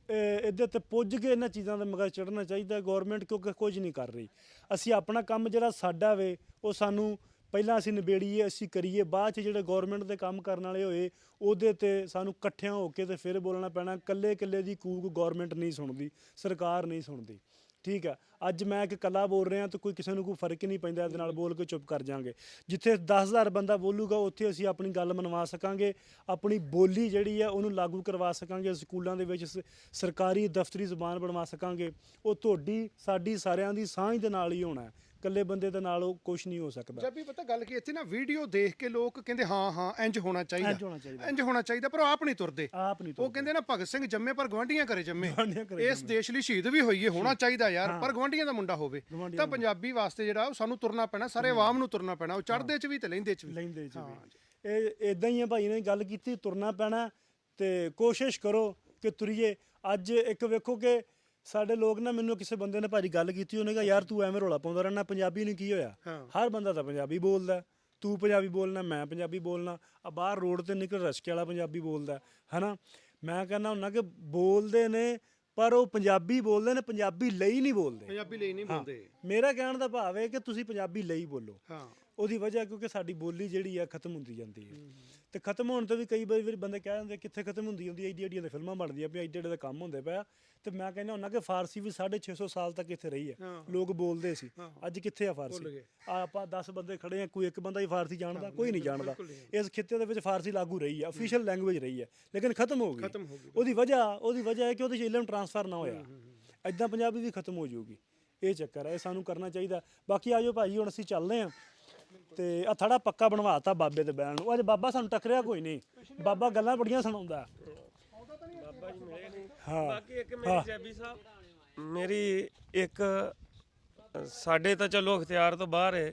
ਇਹਦੇ ਤੇ ਪੁੱਜ ਕੇ ਇਹਨਾਂ ਚੀਜ਼ਾਂ ਦੇ ਮਗਰ ਚੜ੍ਹਨਾ ਚਾਹੀਦਾ ਗੌਰਮੈਂਟ, ਕਿਉਂਕਿ ਕੁਝ ਨਹੀਂ ਕਰ ਰਹੀ। ਅਸੀਂ ਆਪਣਾ ਕੰਮ ਜਿਹੜਾ ਸਾਡਾ ਵੇ ਉਹ ਸਾਨੂੰ ਪਹਿਲਾਂ ਅਸੀਂ ਨਿਬੇੜੀਏ, ਅਸੀਂ ਕਰੀਏ, ਬਾਅਦ 'ਚ ਜਿਹੜੇ ਗੌਰਮੈਂਟ ਦੇ ਕੰਮ ਕਰਨ ਵਾਲੇ ਹੋਏ ਉਹਦੇ ਤੇ ਸਾਨੂੰ ਇਕੱਠਿਆਂ ਹੋ ਕੇ ਤੇ ਫਿਰ ਬੋਲਣਾ ਪੈਣਾ। ਇਕੱਲੇ ਦੀ ਕੂਕ ਗੌਰਮੈਂਟ ਨਹੀਂ ਸੁਣਦੀ, ਸਰਕਾਰ ਨਹੀਂ ਸੁਣਦੀ, ਠੀਕ ਹੈ। ਅੱਜ ਮੈਂ ਇੱਕ ਇਕੱਲਾ ਬੋਲ ਰਿਹਾ ਤਾਂ ਕੋਈ ਕਿਸੇ ਨੂੰ ਕੋਈ ਫਰਕ ਹੀ ਨਹੀਂ ਪੈਂਦਾ, ਇਹਦੇ ਨਾਲ ਬੋਲ ਕੇ ਚੁੱਪ ਕਰ ਜਾਵਾਂਗੇ। ਜਿੱਥੇ 10,000 ਬੰਦਾ ਬੋਲੂਗਾ ਉੱਥੇ ਅਸੀਂ ਆਪਣੀ ਗੱਲ ਮਨਵਾ ਸਕਾਂਗੇ, ਆਪਣੀ ਬੋਲੀ ਜਿਹੜੀ ਹੈ ਉਹਨੂੰ ਲਾਗੂ ਕਰਵਾ ਸਕਾਂਗੇ, ਸਕੂਲਾਂ ਦੇ ਵਿੱਚ ਸਰਕਾਰੀ ਦਫ਼ਤਰੀ ਜ਼ੁਬਾਨ ਬਣਵਾ ਸਕਾਂਗੇ। ਉਹ ਤੁਹਾਡੀ ਸਾਡੀ ਸਾਰਿਆਂ ਦੀ ਸਾਂਝ ਦੇ ਨਾਲ ਹੀ ਹੋਣਾ, ਇਕੱਲੇ ਬੰਦੇ ਦੇ ਨਾਲ ਉਹ ਕੁਝ ਨਹੀਂ ਹੋ ਸਕਦਾ। ਜਦ ਵੀ ਪਤਾ ਗੱਲ ਕੀ ਇੱਥੇ ਨਾ ਵੀਡੀਓ ਦੇਖ ਕੇ ਲੋਕ ਕਹਿੰਦੇ ਹਾਂ ਇੰਜ ਹੋਣਾ ਚਾਹੀਦਾ, ਪਰ ਉਹ ਆਪ ਨਹੀਂ ਤੁਰਦੇ। ਉਹ ਕਹਿੰਦੇ ਨਾ ਭਗਤ ਸਿੰਘ ਜੰਮੇ ਪਰ ਗਵਾਂਢੀਆਂ ਘਰੇ ਜੰਮੇ। ਇਸ ਦੇਸ਼ ਲਈ ਸ਼ਹੀਦ ਵੀ ਹੋਈਏ, ਹੋਣਾ ਚਾਹੀਦਾ ਯਾਰ, ਪਰ ਗਵਾਂਢੀਆਂ ਦਾ ਮੁੰਡਾ ਹੋਵੇ। ਤਾਂ ਪੰਜਾਬੀ ਵਾਸਤੇ ਜਿਹੜਾ ਉਹ ਸਾਨੂੰ ਤੁਰਨਾ ਪੈਣਾ, ਸਾਰੇ ਆਵਾਮ ਨੂੰ ਤੁਰਨਾ ਪੈਣਾ, ਉਹ ਚੜ੍ਹਦੇ 'ਚ ਵੀ ਤੇ ਲਹਿੰਦੇ 'ਚ ਵੀ। ਇਹ ਇਦਾਂ ਹੀ ਹੈ, ਭਾਈ ਨੇ ਗੱਲ ਕੀਤੀ, ਤੁਰਨਾ ਪੈਣਾ ਤੇ ਕੋਸ਼ਿਸ਼ ਕਰੋ ਕਿ ਤੁਰੀਏ। ਅੱਜ ਇੱਕ ਵੇਖੋ ਕਿ ਸਾਡੇ ਲੋਕ ਨਾ, ਮੈਨੂੰ ਕਿਸੇ ਬੰਦੇ ਨੇ ਭਾਜੀ ਗੱਲ ਕੀਤੀ, ਉਹਨੇ ਕਿਹਾ ਯਾਰ ਤੂੰ ਐਵੇਂ ਰੌਲਾ ਪਾਉਂਦਾ ਰਹਿਣਾ, ਪੰਜਾਬੀ ਨੂੰ ਕੀ ਹੋਇਆ? ਹਰ ਬੰਦਾ ਤਾਂ ਪੰਜਾਬੀ ਬੋਲਦਾ, ਤੂੰ ਪੰਜਾਬੀ ਬੋਲਣਾ, ਮੈਂ ਪੰਜਾਬੀ ਬੋਲਣਾ, ਆ ਬਾਹਰ ਰੋਡ ਤੇ ਨਿਕਲ ਰਸ਼ਕੇ ਵਾਲਾ ਪੰਜਾਬੀ ਬੋਲਦਾ ਹਨਾ। ਮੈਂ ਕਹਿੰਦਾ ਹੁੰਦਾ ਕਿ ਬੋਲਦੇ ਨੇ ਪਰ ਉਹ ਪੰਜਾਬੀ ਬੋਲਦੇ ਨੇ, ਪੰਜਾਬੀ ਲਈ ਨਹੀਂ ਬੋਲਦੇ। ਪੰਜਾਬੀ ਲਈ ਨਹੀਂ ਬੋਲਦੇ। ਮੇਰਾ ਕਹਿਣ ਦਾ ਭਾਵ ਹੈ ਕਿ ਤੁਸੀਂ ਪੰਜਾਬੀ ਲਈ ਬੋਲੋ। ਹਾਂ, ਉਹਦੀ ਵਜ੍ਹਾ ਕਿਉਂਕਿ ਸਾਡੀ ਬੋਲੀ ਜਿਹੜੀ ਆ ਖਤਮ ਹੁੰਦੀ ਜਾਂਦੀ ਹੈ। ਤੇ ਖਤਮ ਹੋਣ ਤੋਂ ਵੀ ਕਈ ਵਾਰੀ ਬੰਦੇ ਕਹਿ ਦਿੰਦੇ ਕਿੱਥੇ ਖਤਮ ਹੁੰਦੀ ਹੁੰਦੀ, ਐਡੀ ਐਡੀਆਂ ਫਿਲਮਾਂ ਬਣਦੀਆਂ ਪਈਆਂ, ਐਡੇ ਐਡੇ ਦੇ ਕੰਮ ਹੁੰਦੇ ਪਿਆ। ਤੇ ਮੈਂ ਕਹਿੰਦਾ ਹੁੰਦਾ ਕਿ ਫਾਰਸੀ ਵੀ 650 ਸਾਲ ਤੱਕ ਇੱਥੇ ਰਹੀ ਹੈ, ਲੋਕ ਬੋਲਦੇ ਸੀ। ਅੱਜ ਕਿੱਥੇ ਆ ਫਾਰਸੀ? ਆਪਾਂ 10 ਬੰਦੇ ਖੜੇ ਆ, ਕੋਈ ਇੱਕ ਬੰਦਾ ਹੀ ਫਾਰਸੀ ਜਾਣਦਾ, ਕੋਈ ਨਹੀਂ ਜਾਣਦਾ। ਇਸ ਖਿੱਤੇ ਦੇ ਵਿੱਚ ਫਾਰਸੀ ਲਾਗੂ ਰਹੀ ਹੈ, ਅਫੀਸ਼ੀਅਲ ਲੈਂਗੁਏਜ ਰਹੀ ਹੈ, ਲੇਕਿਨ ਖਤਮ ਹੋ ਗਈ। ਉਹਦੀ ਵਜ੍ਹਾ ਹੈ ਕਿ ਉਹਦੇ 'ਚ ਇਲਮ ਟ੍ਰਾਂਸਫਰ ਨਾ ਹੋਇਆ। ਇੱਦਾਂ ਪੰਜਾਬੀ ਵੀ ਖਤਮ ਹੋ ਜਾਊਗੀ। ਇਹ ਚੱਕਰ ਹੈ, ਇਹ ਸਾਨੂੰ ਕਰਨਾ ਚਾਹੀਦਾ। ਬਾਕੀ ਆਜੋ ਭਾਜੀ, ਹੁਣ ਅਸੀਂ ਚੱਲਦੇ ਹਾਂ ਤੇ ਆ ਥੜਾ ਪੱਕਾ ਬਣਵਾਤਾ ਬਾਬੇ ਦੇ ਬੈਣ ਨੂੰ। ਅੱਜ ਬਾਬਾ ਸਾਨੂੰ ਟੱਕਰਿਆ ਕੋਈ ਨਹੀਂ, ਬਾਬਾ ਗੱਲਾਂ ਬੜੀਆਂ ਸੁਣਾਉਂਦਾ। ਬਾਕੀ ਇੱਕ ਮੇਰੀ ਜੈਬੀ ਸਾਹਿਬ, ਮੇਰੀ ਇੱਕ ਸਾਡੇ ਤਾਂ ਚਲੋ ਅਖਤਿਆਰ ਤੋਂ ਬਾਹਰ ਹੈ,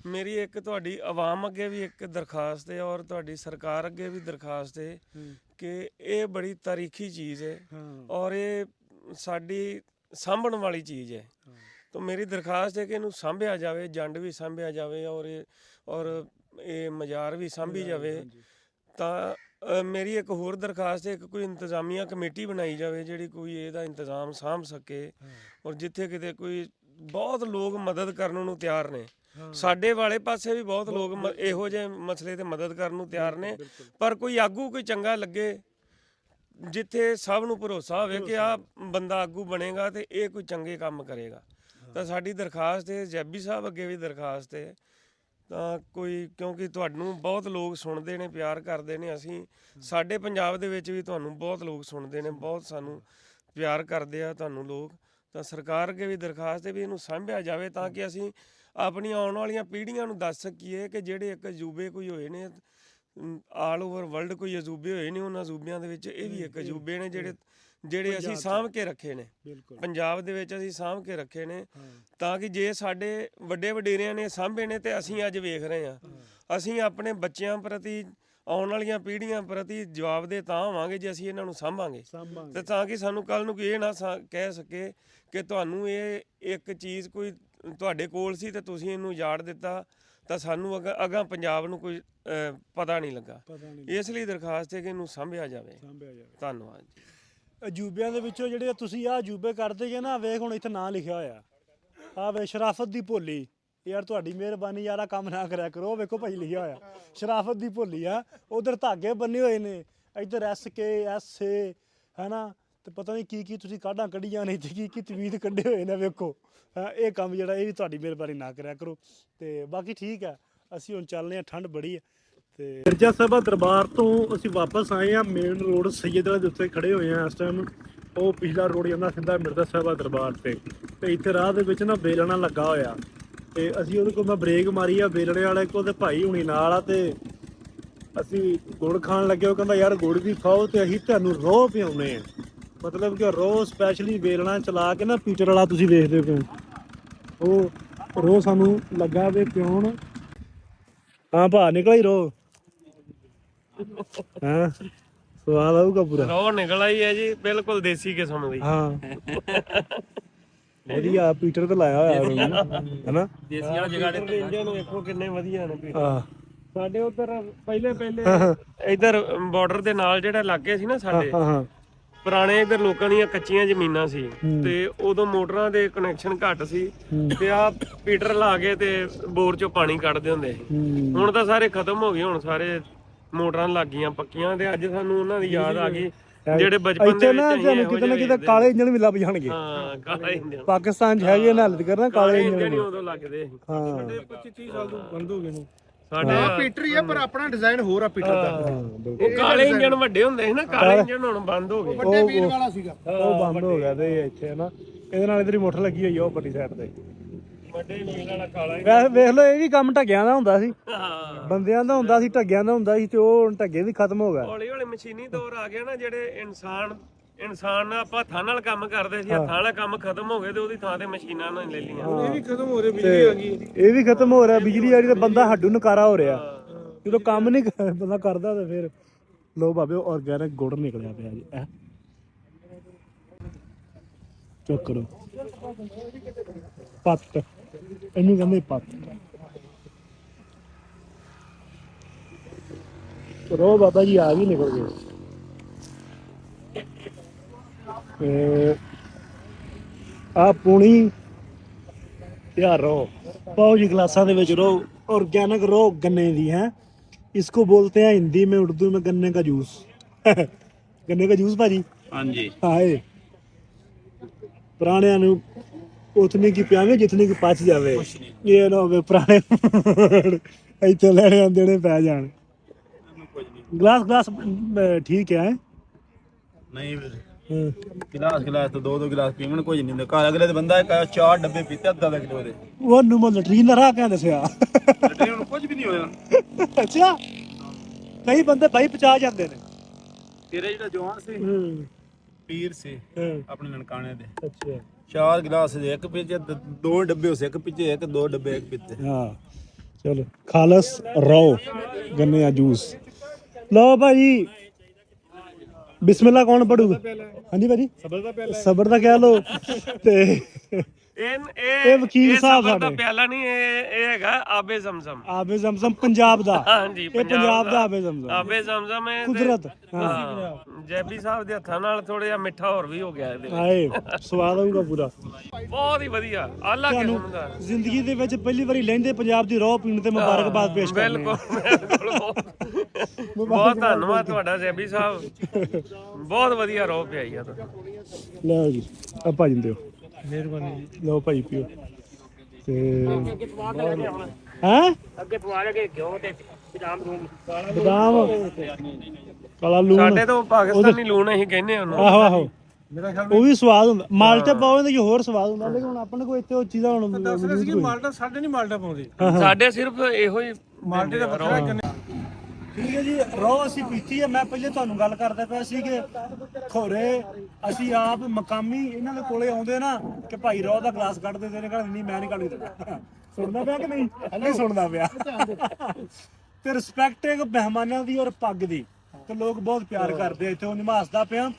ਮੇਰੀ ਇੱਕ ਤੁਹਾਡੀ ਆਵਾਮ ਅੱਗੇ ਵੀ ਇੱਕ ਦਰਖਾਸਤ ਹੈ ਔਰ ਤੁਹਾਡੀ ਸਰਕਾਰ ਅੱਗੇ ਵੀ ਦਰਖਾਸਤ ਹੈ ਕਿ ਇਹ ਬੜੀ ਤਾਰੀਖੀ ਚੀਜ਼ ਹੈ ਔਰ ਇਹ ਸਾਡੀ ਸਾਂਭਣ ਵਾਲੀ ਚੀਜ਼ ਹੈ। ਤਾਂ ਮੇਰੀ ਦਰਖਾਸਤ ਹੈ ਕਿ ਇਹਨੂੰ ਸਾਂਭਿਆ ਜਾਵੇ, ਜੰਡ ਵੀ ਸਾਂਭਿਆ ਜਾਵੇ ਔਰ ਇਹ ਮਜ਼ਾਰ ਵੀ ਸਾਂਭੀ ਜਾਵੇ। ਤਾਂ ਮੇਰੀ ਇੱਕ ਹੋਰ ਦਰਖਾਸਤ ਹੈ, ਇੱਕ ਕੋਈ ਇੰਤਜ਼ਾਮੀਆ ਕਮੇਟੀ ਬਣਾਈ ਜਾਵੇ ਜਿਹੜੀ ਕੋਈ ਇਹਦਾ ਇੰਤਜ਼ਾਮ ਸਾਂਭ ਸਕੇ। ਔਰ ਜਿੱਥੇ ਕਿਤੇ ਕੋਈ ਬਹੁਤ ਲੋਕ ਮਦਦ ਕਰਨ ਨੂੰ ਤਿਆਰ ਨੇ, ਸਾਡੇ ਵਾਲੇ ਪਾਸੇ ਵੀ ਬਹੁਤ ਲੋਕ ਇਹੋ ਜਿਹੇ ਮਸਲੇ ਤੇ ਮਦਦ ਕਰਨ ਨੂੰ ਤਿਆਰ ਨੇ, ਪਰ ਕੋਈ ਆਗੂ ਕੋਈ ਚੰਗਾ ਲੱਗੇ ਜਿੱਥੇ ਸਭ ਨੂੰ ਭਰੋਸਾ ਹੋਵੇ ਕਿ ਆਹ ਬੰਦਾ ਆਗੂ ਬਣੇਗਾ ਤੇ ਇਹ ਕੋਈ ਚੰਗੇ ਕੰਮ ਕਰੇਗਾ। ਤਾਂ ਸਾਡੀ ਦਰਖਾਸਤ ਹੈ, ਜੈਬੀ ਸਾਹਿਬ ਅੱਗੇ ਵੀ ਦਰਖਾਸਤ ਹੈ। ਤਾਂ ਕੋਈ ਕਿਉਂਕਿ ਤੁਹਾਨੂੰ ਬਹੁਤ ਲੋਕ ਸੁਣਦੇ ਨੇ, ਪਿਆਰ ਕਰਦੇ ਨੇ, ਅਸੀਂ ਸਾਡੇ ਪੰਜਾਬ ਦੇ ਵਿੱਚ ਵੀ ਤੁਹਾਨੂੰ ਬਹੁਤ ਲੋਕ ਸੁਣਦੇ ਨੇ, ਬਹੁਤ ਸਾਨੂੰ ਪਿਆਰ ਕਰਦੇ ਆ ਤੁਹਾਨੂੰ ਲੋਕ। ਤਾਂ ਸਰਕਾਰ ਅੱਗੇ ਵੀ ਦਰਖਾਸਤ ਹੈ ਵੀ ਇਹਨੂੰ ਸਾਂਭਿਆ ਜਾਵੇ ਤਾਂ ਕਿ ਅਸੀਂ ਆਪਣੀਆਂ ਆਉਣ ਵਾਲੀਆਂ ਪੀੜ੍ਹੀਆਂ ਨੂੰ ਦੱਸ ਸਕੀਏ ਕਿ ਜਿਹੜੇ ਇੱਕ ਅਜੂਬੇ ਕੋਈ ਹੋਏ ਨੇ ਆਲ ਓਵਰ ਵਰਲਡ, ਕੋਈ ਅਜੂਬੇ ਹੋਏ ਨੇ, ਉਹਨਾਂ ਅਜੂਬਿਆਂ ਦੇ ਵਿੱਚ ਇਹ ਵੀ ਇੱਕ ਅਜੂਬੇ ਨੇ ਜਿਹੜੇ ਅਸੀਂ ਸਾਂਭ ਕੇ ਰੱਖੇ ਨੇ, ਪੰਜਾਬ ਦੇ ਵਿੱਚ ਅਸੀਂ ਸਾਂਭ ਕੇ ਰੱਖੇ ਨੇ। ਤਾਂ ਕਿ ਜੇ ਸਾਡੇ ਵੱਡੇ ਵਡੇਰਿਆਂ ਨੇ ਸਾਂਭੇ ਨੇ ਤੇ ਅਸੀਂ ਅੱਜ ਵੇਖ ਰਹੇ ਹਾਂ, ਅਸੀਂ ਆਪਣੇ ਬੱਚਿਆਂ ਪ੍ਰਤੀ, ਆਉਣ ਵਾਲੀਆਂ ਪੀੜ੍ਹੀਆਂ ਪ੍ਰਤੀ ਜਵਾਬਦੇਹ ਤਾਂ ਹੋਵਾਂਗੇ ਜੇ ਅਸੀਂ ਇਹਨਾਂ ਨੂੰ ਸਾਂਭਾਂਗੇ। ਤੇ ਤਾਂ ਕਿ ਸਾਨੂੰ ਕੱਲ ਨੂੰ ਕੋਈ ਇਹ ਨਾ ਕਹਿ ਸਕੇ ਕਿ ਤੁਹਾਨੂੰ ਇਹ ਇੱਕ ਚੀਜ਼ ਕੋਈ ਤੁਹਾਡੇ ਕੋਲ ਸੀ ਤੇ ਤੁਸੀਂ ਇਹਨੂੰ ਉਜਾੜ ਦਿੱਤਾ, ਤਾਂ ਸਾਨੂੰ ਅਗਾਂਹ ਪੰਜਾਬ ਨੂੰ ਕੋਈ ਪਤਾ ਨਹੀਂ ਲੱਗਾ। ਇਸ ਲਈ ਦਰਖਾਸਤ ਹੈ ਕਿ ਇਹਨੂੰ ਸਾਂਭਿਆ ਜਾਵੇ। ਧੰਨਵਾਦ ਜੀ। ਅਜੂਬਿਆਂ ਦੇ ਵਿੱਚੋਂ ਜਿਹੜੇ ਤੁਸੀਂ ਆਹ ਅਜੂਬੇ ਕਰਦੇ ਜੇ ਨਾ, ਵੇਖ ਹੁਣ ਇੱਥੇ ਨਾਂ ਲਿਖਿਆ ਹੋਇਆ, ਆਹ ਵੇ ਸ਼ਰਾਫਤ ਦੀ ਭੋਲੀ। ਯਾਰ ਤੁਹਾਡੀ ਮਿਹਰਬਾਨੀ ਯਾਰ, ਆਹ ਕੰਮ ਨਾ ਕਰਿਆ ਕਰੋ। ਵੇਖੋ ਭਾਈ ਲਿਖਿਆ ਹੋਇਆ ਸ਼ਰਾਫਤ ਦੀ ਭੋਲੀ ਆ। ਉਧਰ ਧਾਗੇ ਬੰਨੇ ਹੋਏ ਨੇ, ਇੱਧਰ SKSA ਹੈ ਨਾ, ਤੇ ਪਤਾ ਨਹੀਂ ਕੀ ਕੀ ਤੁਸੀਂ ਕਾਢਾਂ ਕੱਢੀਆਂ ਨੇ, ਤੇ ਕੀ ਤਵੀਤ ਕੱਢੇ ਹੋਏ ਨੇ। ਵੇਖੋ ਇਹ ਕੰਮ ਜਿਹੜਾ ਇਹ ਵੀ ਤੁਹਾਡੀ ਮਿਹਰਬਾਨੀ ਨਾ ਕਰਿਆ ਕਰੋ। ਤੇ ਬਾਕੀ ਠੀਕ ਹੈ, ਅਸੀਂ ਹੁਣ ਚੱਲਦੇ ਹਾਂ, ਠੰਡ ਬੜੀ ਹੈ। ਤੇ ਮਿਰਜ਼ਾ ਸਾਹਿਬਾ ਦਰਬਾਰ ਤੋਂ ਅਸੀਂ ਵਾਪਸ ਆਏ ਹਾਂ, ਮੇਨ ਰੋਡ ਸੈਯਦਵਾਲਾ ਦੇ ਉੱਤੇ ਖੜੇ ਹੋਏ ਹਾਂ ਇਸ ਟਾਈਮ। ਉਹ ਪਿਛਲਾ ਰੋਡ ਜਾਂਦਾ ਸਿੱਧਾ ਮਿਰਜ਼ਾ ਸਾਹਿਬਾ ਦਰਬਾਰ ਤੇ ਇੱਥੇ ਰਾਹ ਦੇ ਵਿੱਚ ਨਾ ਬੇਲਣਾ ਲੱਗਾ ਹੋਇਆ, ਤੇ ਅਸੀਂ ਉਹਦੇ ਕੋਲ ਮੈਂ ਬ੍ਰੇਕ ਮਾਰੀ ਆ, ਬੇਲਣੇ ਵਾਲੇ ਕੋਲ, ਤੇ ਭਾਈ ਹੁਣੀ ਨਾਲ ਆ, ਤੇ ਅਸੀਂ ਗੁੜ ਖਾਣ ਲੱਗੇ। ਉਹ ਕਹਿੰਦਾ ਯਾਰ ਗੁੜ ਵੀ ਖਾਓ ਤੇ ਅਸੀਂ ਤੁਹਾਨੂੰ ਰੋਹ ਪਿਆਉਨੇ ਆ, ਮਤਲਬ ਕਿ ਰੋਹ ਸਪੈਸ਼ਲੀ ਬੇਲਣਾ ਚਲਾ ਕੇ ਨਾ, ਪੀਟਰ ਵਾਲਾ ਤੁਸੀਂ ਵੇਖਦੇ ਪਏ ਉਹ ਰੋਹ ਸਾਨੂੰ ਲੱਗਾ ਵੇ ਪਿਆਉਣ। ਹਾਂ ਭਾ ਨਿਕਲ ਹੀ ਰੋਹ, ਹਾਂ ਸਵਾਦ ਆਊਗਾ ਪੂਰਾ। ਰੋਹ ਨਿਕਲ ਆਈ ਹੈ ਜੀ, ਬਿਲਕੁਲ ਦੇਸੀ ਕਿਸਮ ਦੀ। ਹਾਂ ਵਧੀਆ ਪੀਟਰ ਤੇ ਲਾਇਆ ਹੋਇਆ ਹੈਨਾ, ਦੇਸੀ ਵਾਲਾ ਜਗਾੜੇ ਇੰਜਨ ਵੇਖੋ ਕਿੰਨੇ ਵਧੀਆ ਨੇ ਪੀਟਰ। ਹਾਂ ਸਾਡੇ ਉਧਰ ਪਹਿਲੇ ਇਧਰ ਬਾਰਡਰ ਦੇ ਨਾਲ ਜਿਹੜਾ ਇਲਾਕੇ ਸੀ ਨਾ ਸਾਡੇ, ਪੁਰਾਣੇ ਇਧਰ ਲੋਕਾਂ ਦੀਆਂ ਕੱਚੀਆਂ ਜ਼ਮੀਨਾਂ ਸੀ ਤੇ ਉਦੋਂ ਮੋਟਰਾਂ ਦੇ ਕਨੈਕਸ਼ਨ ਘੱਟ ਸੀ, ਤੇ ਆ ਪੀਟਰ ਲਾ ਕੇ ਤੇ ਬੋਰ ਚੋਂ ਪਾਣੀ ਕੱਢਦੇ ਹੁੰਦੇ ਸੀ। ਹੁਣ ਤਾਂ ਸਾਰੇ ਖਤਮ ਹੋ ਗਏ, ਹੁਣ ਸਾਰੇ ਮੋਟਰਾਂ ਲੱਗ ਗਈਆਂ ਪੱਕੀਆਂ। ਤੇ ਅੱਜ ਸਾਨੂੰ ਉਹਨਾਂ ਦੀ ਯਾਦ ਆ ਗਈ ਜਿਹੜੇ ਬਚਪਨ ਦੇ ਵਿੱਚ ਅਸੀਂ ਕਿਤੇ ਨਾ ਕਿਤੇ ਕਾਲੇ ਇੰਜਣ ਵੀ ਲੱਭ ਜਾਣਗੇ। ਹਾਂ ਕਾਲੇ ਇੰਜਣ ਪਾਕਿਸਤਾਨ 'ਚ ਹੈਗੇ ਨਾ, ਹਾਲਤ ਕਰਨਾ ਕਾਲੇ ਇੰਜਣ ਉਦੋਂ ਲੱਗਦੇ ਸੀ। ਹਾਂ 25-30 ਸਾਲ ਤੋਂ ਬੰਦ ਹੋ ਗਏ ਨੇ ਸਾਡੇ ਪੀਟਰ ਹੀ ਆ, ਪਰ ਆਪਣਾ ਡਿਜ਼ਾਈਨ ਹੋਰ ਆ ਪੀਟਰ ਦਾ। ਉਹ ਕਾਲੇ ਇੰਜਣ ਵੱਡੇ ਹੁੰਦੇ ਸੀ ਨਾ, ਕਾਲੇ ਇੰਜਣ ਹੁਣ ਬੰਦ ਹੋ ਗਏ। ਵੱਡੇ ਵੀਲ ਵਾਲਾ ਸੀਗਾ, ਉਹ ਬੰਦ ਹੋ ਗਿਆ। ਤੇ ਇੱਥੇ ਹੈ ਨਾ, ਇਹਦੇ ਨਾਲ ਇਧਰ ਹੀ ਮੋਟਰ ਲੱਗੀ ਹੋਈ ਆ ਉਹ ਵੱਡੀ ਸਾਈਡ ਤੇ। ਵੱਡੇ ਵੀਲ ਵਾਲਾ ਕਾਲਾ ਵੈਸੇ ਵੇਖ ਲਓ, ਇਹ ਵੀ ਕੰਮ ਢੱਗਿਆਂ ਦਾ ਹੁੰਦਾ ਸੀ, ਹਾਂ ਬੰਦਿਆਂ ਦਾ ਹੁੰਦਾ ਸੀ, ਢੱਗਿਆਂ ਦਾ ਹੁੰਦਾ ਸੀ, ਤੇ ਉਹ ਢੱਗੇ ਵੀ ਖਤਮ ਹੋ ਗਏ। ਹੌਲੀ ਹੌਲੀ ਮਸ਼ੀਨੀ ਦੌਰ ਆ ਗਿਆ ਨਾ, ਜਿਹੜੇ ਇਨਸਾਨ ਆਪਾਂ ਹੱਥਾਂ ਨਾਲ ਕੰਮ ਕਰਦੇ ਸੀ, ਹੱਥਾਂ ਵਾਲਾ ਕੰਮ ਖਤਮ ਹੋ ਗਿਆ ਤੇ ਉਹਦੀ ਥਾਂ ਤੇ ਮਸ਼ੀਨਾਂ ਨੇ ਲੈ ਲਈਆਂ। ਇਹ ਵੀ ਖਤਮ ਹੋ ਰਿਹਾ, ਬਿਜਲੀ ਆ ਗਈ। ਇਹ ਵੀ ਖਤਮ ਹੋ ਰਿਹਾ, ਬਿਜਲੀ ਆ ਰਹੀ, ਤੇ ਬੰਦਾ ਹੱਡੂ ਨਕਾਰਾ ਹੋ ਰਿਹਾ। ਜਦੋਂ ਕੰਮ ਨਹੀਂ ਬੰਦਾ ਕਰਦਾ ਤੇ ਫਿਰ ਲੋ ਬਾਬੇ ਆਰਗੈਨਿਕ ਗੁੜ ਨਿਕਲਿਆ ਪਿਆ ਜੀ। ਚੈੱਕ ਕਰੋ, ਪੱਤ ਇਹਨੂੰ ਕਹਿੰਦੇ ਪੱਤ। रो बाबा जी आ भी निकल गए आ पूनी यार रो पाओ जी गिलासा दे विच रो ऑर्गेनिक रो गन्ने दी है इसको बोलते हैं हिंदी में उर्दू में गन्ने का जूस गन्ने का जूस भाजी हाँ जी हाय पुराणिਆਂ ਨੂੰ ਉਤਨੀ ਕੀ ਪਿਆਵੇਂ ਜਿਤਨੀ ਕੀ ਪਚ ਜਾਵੇ ਇਹ ਨਾ ਹੋਵੇ ਪੁਰਾਣੇ ਇੱਥੇ ਲੈਣੇ ਦੇਣੇ ਪੈ ਜਾਣ ਗਲਾਸ ਗਲਾਸ ਠੀਕ ਹੈ नहीं गिलास गिलास तो दो गिलास पीवन कुछ नहीं दिंदा घर अगले बंदा चार डब्बे पीते अद्धा किलो दे ਉਹਨੂੰ ਮੈਂ ਲੈਟਰੀਨ ਦਾ ਰਾਹ ਕਹਿ ਦੱਸਿਆ ਉਹਨੂੰ ਕੁਝ ਵੀ ਨਹੀਂ ਹੋਇਆ ਅੱਛਾ ਕਈ ਬੰਦੇ ਭਾਈ ਪਚਾ ਜਾਂਦੇ ਨੇ ਤੇਰੇ ਜਿਹੜਾ ਜਵਾਨ ਸੀ ਪੀਰ ਸੀ ਆਪਣੇ ਨਨਕਾਣੇ ਦੇ ਅੱਛਾ चार गिलास एक पीछे दो डब्बे उसे एक पीछे एक दो डब्बे एक पीते हाँ चलो खालस रो गन्ने का जूस लो भाई बिस्मिल्लाह कौन पढ़ूगा हाँ जी भाजी सबर का क्या लो ते ਇਹ ਵਕੀਲ ਸਾਹਿਬ ਸਬਰ ਦਾ ਸਾਡੇ ਪਿਆਲਾ ਨਹੀਂ ਇਹ ਹੈਗਾ ਆਬੇ ਜ਼ਮਜ਼ਮ ਆਬੇ ਜ਼ਮਜ਼ਮ ਪੰਜਾਬ ਦਾ ਹਾਂਜੀ ਇਹ ਪੰਜਾਬ ਦਾ ਆਬੇ ਜ਼ਮਜ਼ਮ ਆਬੇ ਜ਼ਮਜ਼ਮ ਹੈ ਕੁਦਰਤ ਜੈਬੀ ਸਾਹਿਬ ਦੇ ਹੱਥਾਂ ਨਾਲ ਥੋੜਾ ਜਿਹਾ ਮਿੱਠਾ ਹੋਰ ਵੀ ਹੋ ਗਿਆ ਇਹਦੇ ਵਿੱਚ ਆਏ ਸਵਾਦ ਆਊਗਾ ਪੂਰਾ ਬਹੁਤ ਹੀ ਵਧੀਆ ਆਲਾ ਕਿਸਮ ਦਾ ਜ਼ਿੰਦਗੀ ਦੇ ਵਿੱਚ ਪਹਿਲੀ ਵਾਰੀ ਲਹਿੰਦੇ ਪੰਜਾਬ ਦੀ ਰੋਹ ਪੀਣ ਤੇ ਮੁਬਾਰਕਬਾਦ ਪੇਸ਼ ਕਰਦੇ ਹਾਂ ਬਿਲਕੁਲ ਬਹੁਤ ਧੰਨਵਾਦ ਤੁਹਾਡਾ ਜੈਬੀ ਸਾਹਿਬ ਬਹੁਤ ਵਧੀਆ ਰੋਹ ਪਿਆਈ ਆ ਤੁਸੀਂ ਲਓ ਜੀ ਆ ਭਾਜੀ ਦਿਓ ਮਿਹਰਬਾਨੀ ਜੀ ਲਓ ਭਾਈ ਪੀਓ ਤੇ ਹੈ ਅੱਗੇ ਪਵਾ ਲਗੇ ਘਿਓ ਤੇ ਬਦਾਮ ਕਾਲਾ ਲੂਣ ਸਾਡੇ ਤੋਂ ਪਾਕਿਸਤਾਨੀ ਲੂਣ ਅਸੀਂ ਕਹਿੰਦੇ ਉਹਨੂੰ ਆਹੋ ਆਹੋ ਉਹ ਵੀ ਸਵਾਦ ਹੁੰਦਾ ਮਾਲਟਾ ਪਾਉਂਦੇ ਕਿ ਹੋਰ ਸਵਾਦ ਹੁੰਦਾ ਲੇਕਿਨ ਹੁਣ ਆਪਣੇ ਕੋਲ ਇੱਥੇ ਉਹ ਚੀਜ਼ਾਂ ਹੁਣ ਮਾਲਟਾ ਸਾਡੇ ਨਹੀਂ ਮਾਲਟਾ ਪਾਉਂਦੇ ਸਾਡੇ ਸਿਰਫ ਇਹੋ ਹੀ ਮਾਲਟੇ ਦਾ ਪੱਥਰ ਠੀਕ ਹੈ ਜੀ ਰੋ ਅਸੀਂ ਪੀਤੀ ਹੈ ਮੈਂ ਪਹਿਲੇ ਤੁਹਾਨੂੰ ਗੱਲ ਕਰਦਾ ਪਿਆ ਸੀ ਕਿ ਖੋਰੇ ਅਸੀਂ ਆਪ ਮਕਾਮੀ ਇਹਨਾਂ ਦੇ ਕੋਲੇ ਆਉਂਦੇ ਨਾ ਕਿ ਭਾਈ ਰੋ ਦਾ ਗਲਾਸ ਕੱਢ ਦੇ ਤੇਰੇ ਕੋਲ ਨਹੀਂ ਮੈਂ ਨਹੀਂ ਕੱਢ ਦਿੰਦਾ ਸੁਣਦਾ ਪਿਆ ਕਿ ਨਹੀਂ ਸੁਣਦਾ ਪਿਆ ਤੇ ਰਿਸਪੈਕਟ ਹੈ ਮਹਿਮਾਨਾਂ ਦੀ ਔਰ ਪੱਗ ਦੀ ਤੇ ਲੋਕ ਬਹੁਤ ਪਿਆਰ ਕਰਦੇ ਇੱਥੇ ਉਹ ਨਿਵਾਸਦਾ ਪਿਆ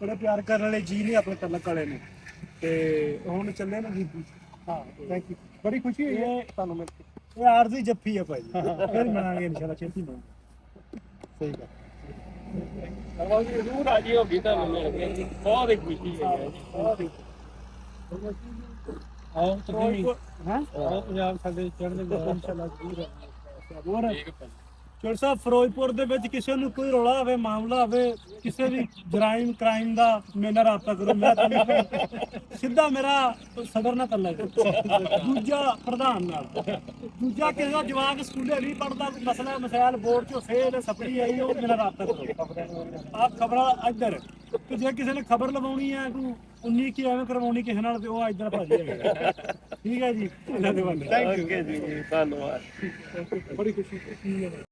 ਬੜੇ ਪਿਆਰ ਕਰਨ ਵਾਲੇ ਜੀ ਨੇ ਆਪਣੇ ਤਲਕ ਵਾਲੇ ਨੇ ਤੇ ਹੁਣ ਚੱਲੇ ਨਾ ਜੀ ਹਾਂ ਥੈਂਕ ਯੂ ਬੜੀ ਖੁਸ਼ੀ ਹੋਈ ਹੈ ਤੁਹਾਨੂੰ ਮਿਲ ਕੇ ਇਹ ਆਰਜ਼ੀ ਜੱਫੀ ਹੈ ਭਾਈ ਫਿਰ ਮਿਲਾਂਗੇ ਇਨਸ਼ਾਅੱਲਾ ਛੇਤੀ ਮਿਲਾਂਗੇ ਸਹੀ ਗੱਲ ਬਹੁਤ ਹੀ ਰੂਹ ਰਾਜੀ ਹੋ ਗਈ ਤੁਹਾਨੂੰ ਮਿਲ ਕੇ ਬਹੁਤ ਹੀ ਖੁਸ਼ੀ ਹੈ ਆਓ ਤੁਸੀਂ ਹਾਂ ਪੰਜਾਬ ਸਾਡੇ ਚੜ੍ਹਦੇ ਇਨਸ਼ਾਅੱਲਾ ਜ਼ਰੂਰ ਹੋਰ ਚੋਰ ਸਾਹਿਬ ਫਿਰੋਜ਼ਪੁਰ ਦੇ ਵਿੱਚ ਕਿਸੇ ਨੂੰ ਕੋਈ ਰੌਲਾ ਹੋਵੇ ਮਾਮਲਾ ਹੋਵੇ ਕਿਸੇ ਵੀ ਜਰਾਇਮ ਕ੍ਰਾਈਮ ਦਾ ਮੇਰੇ ਨਾਲ ਰਾਬਤਾ ਕਰੋ ਮੈਂ ਸਿੱਧਾ ਮੇਰਾ ਸਦਰ ਨਾਲ ਕਰ ਦੂਜਾ ਪ੍ਰਧਾਨ ਨਾਲ ਦੂਜਾ ਕਿਸੇ ਦਾ ਜਵਾਕ ਸਕੂਲੇ ਨਹੀਂ ਪੜਦਾ ਮਸਲਾ ਮਸਾਇਲ ਬੋਰਡ ਚੋਂ ਫੇਲ ਸਪੜੀ ਆਈ ਉਹ ਮੇਰਾ ਰਾਬਤਾ ਕਰੋ ਆਹ ਖਬਰਾਂ ਇੱਧਰ ਤੇ ਜੇ ਕਿਸੇ ਨੇ ਖਬਰ ਲਵਾਉਣੀ ਹੈ ਕੋਈ 19 ਕੀ ਐਵੇਂ ਕਰਵਾਉਣੀ ਕਿਸੇ ਨਾਲ ਤੇ ਉਹ ਇੱਧਰ ਭਾਜੀ ਠੀਕ ਹੈ ਜੀ ਥੈਂਕ ਯੂ ਜੀ ਧੰਨਵਾਦ ਬੜੀ ਖੁਸ਼ੀ